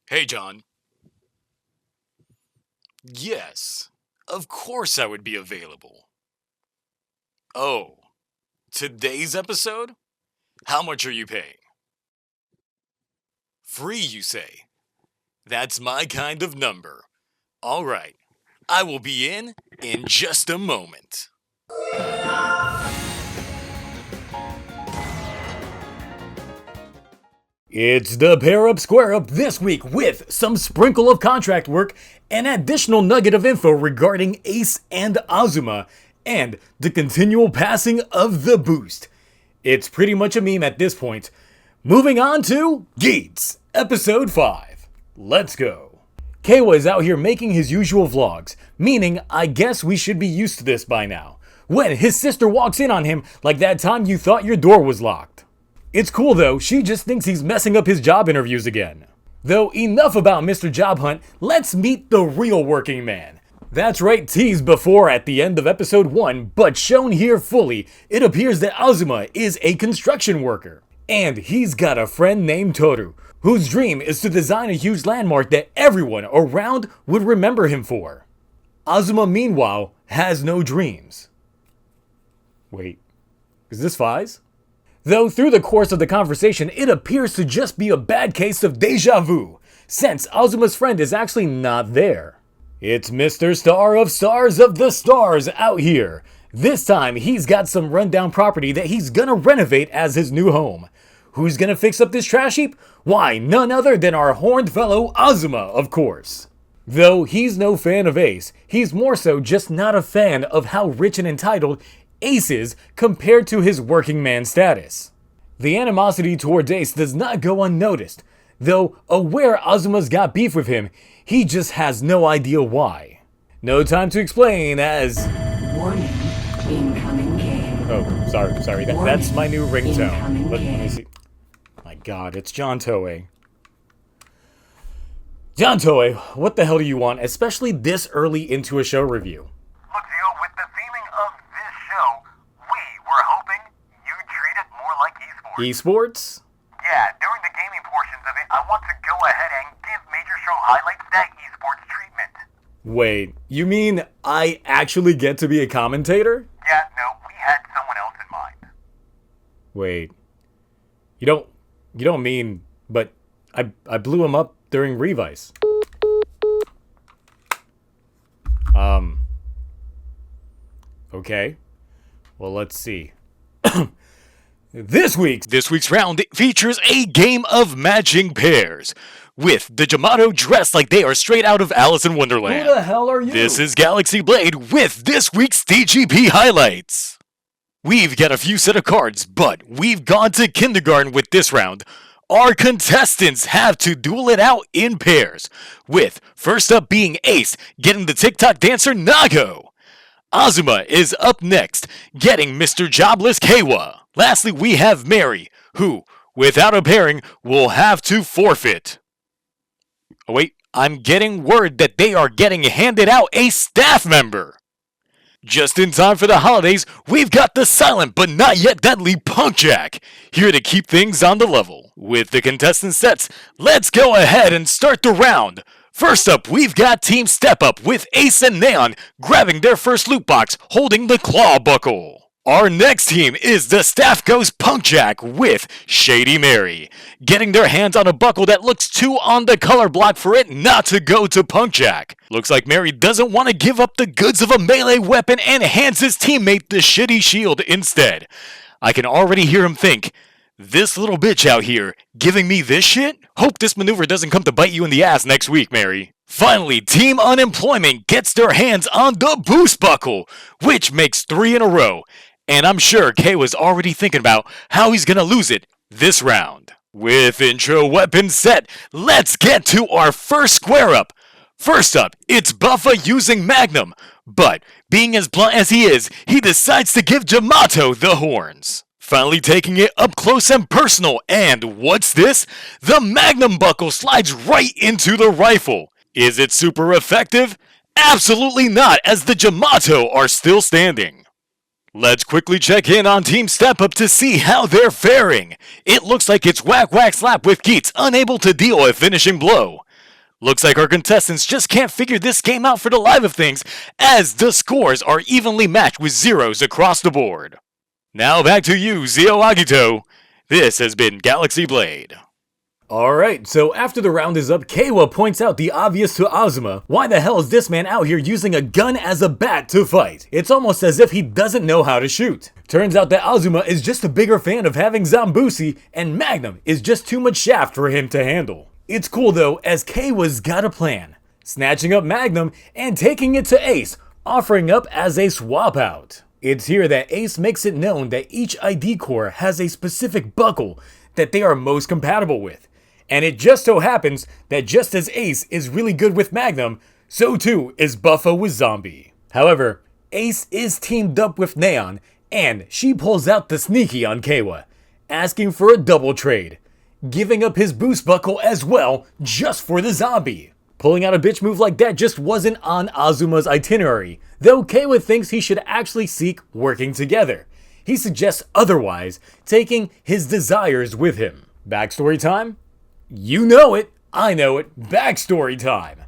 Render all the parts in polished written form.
Hey, John. Yes, of course I would be available. Oh, today's episode? How much are you paying? Free, you say? That's my kind of number. Alright, I will be in just a moment. It's the Pair Up Square Up this week with some sprinkle of contract work, an additional nugget of info regarding Ace and Azuma, and the continual passing of the boost. It's pretty much a meme at this point. Moving on to Geats, Episode 5. Let's go. Keiwa is out here making his usual vlogs, meaning I guess we should be used to this by now, when his sister walks in on him like that time you thought your door was locked. It's cool though, she just thinks he's messing up his job interviews again. Though enough about Mr. Job Hunt, let's meet the real working man. That's right, teased before at the end of episode 1, but shown here fully, it appears that Azuma is a construction worker. And he's got a friend named Toru, whose dream is to design a huge landmark that everyone around would remember him for. Azuma, meanwhile, has no dreams. Wait, is this Fies? Though through the course of the conversation, it appears to just be a bad case of deja vu, since Azuma's friend is actually not there. It's Mr. Star of Stars of the Stars out here. This time, he's got some rundown property that he's gonna renovate as his new home. Who's gonna fix up this trash heap? Why, none other than our horned fellow Azuma, of course. Though he's no fan of Ace, he's more so just not a fan of how rich and entitled Ace is compared to his working man status. The animosity towards Ace does not go unnoticed, though aware Azuma's got beef with him, he just has no idea why. No time to explain as... Warning, incoming game. Oh, sorry, that's my new ringtone. Let me see. My god, it's John Toei. John Toei, what the hell do you want, especially this early into a show review? Look, Zio, with the theming of this show, we were hoping you'd treat it more like esports. Esports? Yeah, during the gaming portions of it, I want to go ahead and give major show highlights that esports treatment. Wait, you mean I actually get to be a commentator? Yeah, no, we had someone else in mind. Wait. You don't mean, but I blew him up during Revice. Okay. Well, let's see. This week's round features a game of matching pairs, with the Jamato dressed like they are straight out of Alice in Wonderland. Who the hell are you? This is Galaxy Blade with this week's DGP highlights. We've got a few set of cards, but we've gone to kindergarten with this round. Our contestants have to duel it out in pairs, with first up being Ace getting the TikTok dancer Nago. Azuma is up next, getting Mr. Jobless Keiwa. Lastly, we have Mary, who, without a pairing, will have to forfeit. Oh wait, I'm getting word that they are getting handed out a staff member. Just in time for the holidays, we've got the silent but not yet deadly Punkjack, here to keep things on the level. With the contestant sets, let's go ahead and start the round. First up, we've got Team Step Up with Ace and Neon grabbing their first loot box, holding the claw buckle. Our next team is the Staff Goes Punkjack with Shady Mary, getting their hands on a buckle that looks too on the color block for it not to go to Punkjack. Looks like Mary doesn't want to give up the goods of a melee weapon and hands his teammate the shitty shield instead. I can already hear him think, this little bitch out here, giving me this shit? Hope this maneuver doesn't come to bite you in the ass next week, Mary. Finally, Team Unemployment gets their hands on the Boost Buckle, which makes 3 in a row. And I'm sure Kay was already thinking about how he's gonna lose it this round. With intro weapons set, let's get to our first square up. First up, it's Buffa using Magnum, but being as blunt as he is, he decides to give Jamato the horns. Finally taking it up close and personal, and what's this? The Magnum buckle slides right into the rifle. Is it super effective? Absolutely not, as the Jamato are still standing. Let's quickly check in on Team Step Up to see how they're faring. It looks like it's whack whack slap with Geats unable to deal a finishing blow. Looks like our contestants just can't figure this game out for the life of things, as the scores are evenly matched with zeros across the board. Now back to you, Zio Agito. This has been Galaxy Blade. Alright, so after the round is up, Keiwa points out the obvious to Azuma. Why the hell is this man out here using a gun as a bat to fight? It's almost as if he doesn't know how to shoot. Turns out that Azuma is just a bigger fan of having Zambusi, and Magnum is just too much shaft for him to handle. It's cool though, as Keiwa's got a plan. Snatching up Magnum and taking it to Ace, offering up as a swap out. It's here that Ace makes it known that each ID core has a specific buckle that they are most compatible with. And it just so happens that just as Ace is really good with Magnum, so too is Buffo with Zombie. However, Ace is teamed up with Neon, and she pulls out the sneaky on Keiwa, asking for a double trade, giving up his boost buckle as well just for the Zombie. Pulling out a bitch move like that just wasn't on Azuma's itinerary, though Keiwa thinks he should actually seek working together. He suggests otherwise, taking his desires with him. Backstory time? You know it, I know it, backstory time.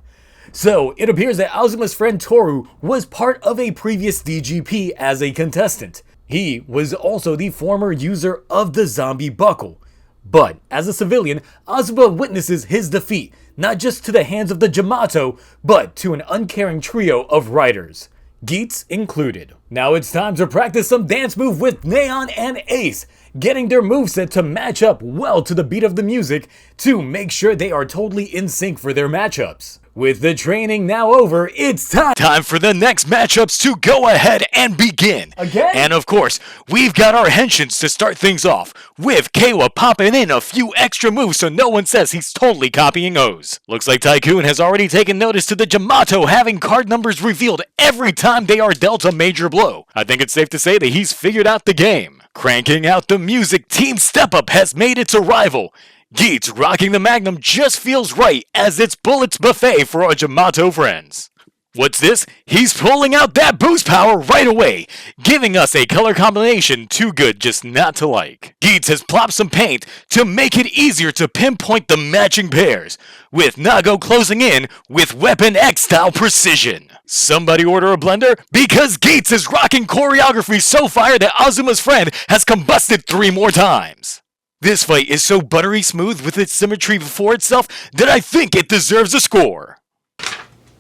So, it appears that Azuma's friend Toru was part of a previous DGP as a contestant. He was also the former user of the Zombie Buckle. But, as a civilian, Azuma witnesses his defeat, not just to the hands of the Jamato, but to an uncaring trio of riders, Geats included. Now it's time to practice some dance move with Neon and Ace, getting their moveset to match up well to the beat of the music to make sure they are totally in sync for their matchups. With the training now over, it's time for the next matchups to go ahead and begin. Again? And of course, we've got our henshins to start things off, with Keiwa popping in a few extra moves so no one says he's totally copying O's. Looks like Tycoon has already taken notice to the Jamato having card numbers revealed every time they are dealt a major blow. I think it's safe to say that he's figured out the game. Cranking out the music, Team Step Up has made its arrival. Geats rocking the Magnum just feels right as it's Bullets Buffet for our Jamato friends. What's this? He's pulling out that boost power right away, giving us a color combination too good just not to like. Geats has plopped some paint to make it easier to pinpoint the matching pairs, with Nago closing in with Weapon X style precision. Somebody order a blender? Because Geats is rocking choreography so fire that Azuma's friend has combusted 3 more times. This fight is so buttery smooth with its symmetry before itself that I think it deserves a score.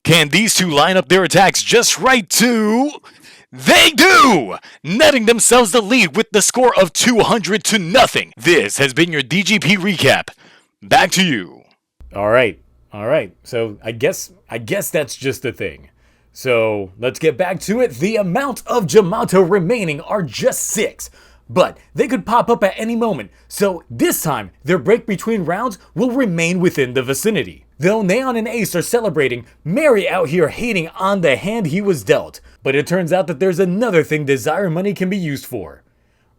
Can these two line up their attacks just right too? They do! Netting themselves the lead with the score of 200-0. This has been your DGP recap. Back to you. Alright. So I guess that's just the thing. So let's get back to it. The amount of Jamato remaining are just 6. But they could pop up at any moment, so this time their break between rounds will remain within the vicinity. Though Neon and Ace are celebrating, Mary out here hating on the hand he was dealt. But it turns out that there's another thing Desire Money can be used for: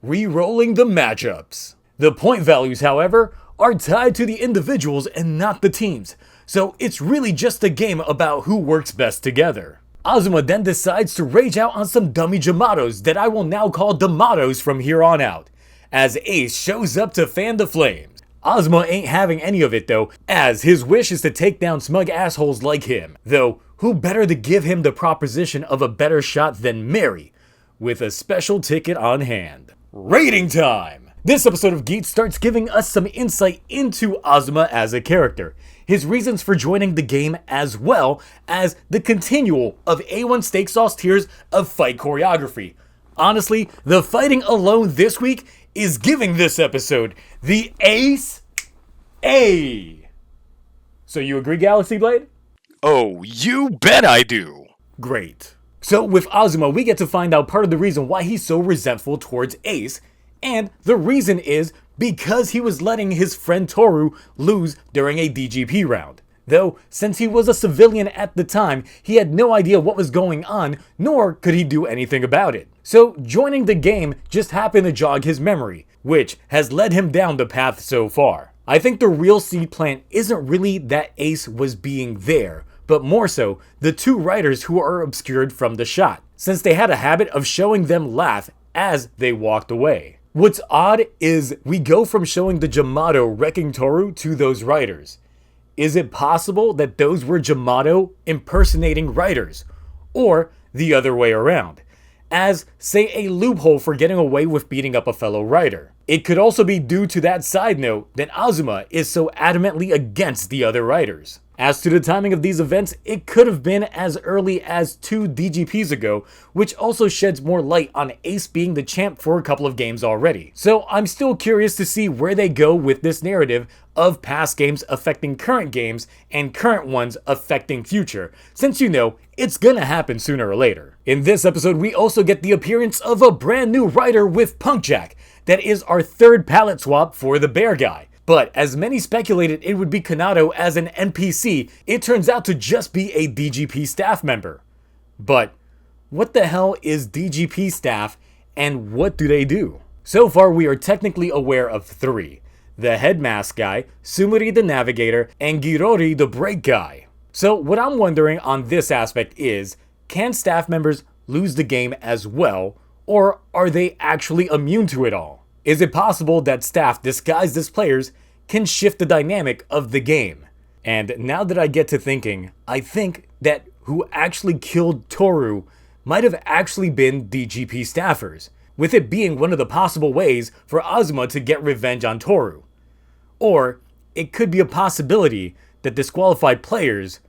re-rolling the matchups. The point values, however, are tied to the individuals and not the teams, so it's really just a game about who works best together. Azuma then decides to rage out on some dummy Jamatos that I will now call Damatos from here on out, as Ace shows up to fan the flames. Azuma ain't having any of it though, as his wish is to take down smug assholes like him. Though, who better to give him the proposition of a better shot than Mary, with a special ticket on hand. Rating time! This episode of Geats starts giving us some insight into Azuma as a character, his reasons for joining the game, as well as the continual of A1 steak sauce tiers of fight choreography. Honestly, the fighting alone this week is giving this episode the Ace A. So you agree, Galaxy Blade? Oh, you bet I do. Great. So with Azuma, we get to find out part of the reason why he's so resentful towards Ace, and the reason is because he was letting his friend Toru lose during a DGP round. Though, since he was a civilian at the time, he had no idea what was going on, nor could he do anything about it. So, joining the game just happened to jog his memory, which has led him down the path so far. I think the real seed plan isn't really that Ace was being there, but more so, the 2 writers who are obscured from the shot, since they had a habit of showing them laugh as they walked away. What's odd is we go from showing the Jamato wrecking Toru to those writers. Is it possible that those were Jamato impersonating writers? Or the other way around, as, say, a loophole for getting away with beating up a fellow writer? It could also be due to that side note that Azuma is so adamantly against the other writers. As to the timing of these events, it could have been as early as 2 DGPs ago, which also sheds more light on Ace being the champ for a couple of games already. So I'm still curious to see where they go with this narrative of past games affecting current games and current ones affecting future, since it's gonna happen sooner or later. In this episode, we also get the appearance of a brand new writer with Punkjack. That is our third palette swap for the bear guy. But as many speculated it would be Kanado as an NPC, it turns out to just be a DGP staff member. But what the hell is DGP staff and what do they do? So far we are technically aware of 3. The headmask guy, Sumuri the navigator, and Girori the brake guy. So what I'm wondering on this aspect is, can staff members lose the game as well, or are they actually immune to it all? Is it possible that staff disguised as players can shift the dynamic of the game? And now that I get to thinking, I think that who actually killed Toru might have actually been DGP staffers, with it being one of the possible ways for Azuma to get revenge on Toru. Or it could be a possibility that disqualified players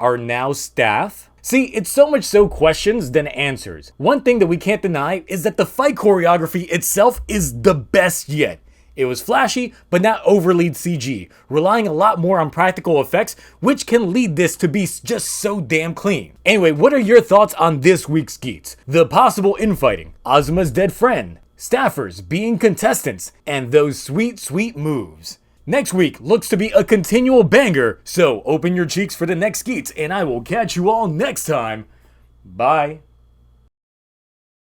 are now staff? See, it's so much so questions than answers. One thing that we can't deny is that the fight choreography itself is the best yet. It was flashy, but not overly CG, relying a lot more on practical effects, which can lead this to be just so damn clean. Anyway, what are your thoughts on this week's Geats? The possible infighting, Azuma's dead friend, staffers being contestants, and those sweet, sweet moves. Next week looks to be a continual banger, so open your cheeks for the next Geats, and I will catch you all next time. Bye.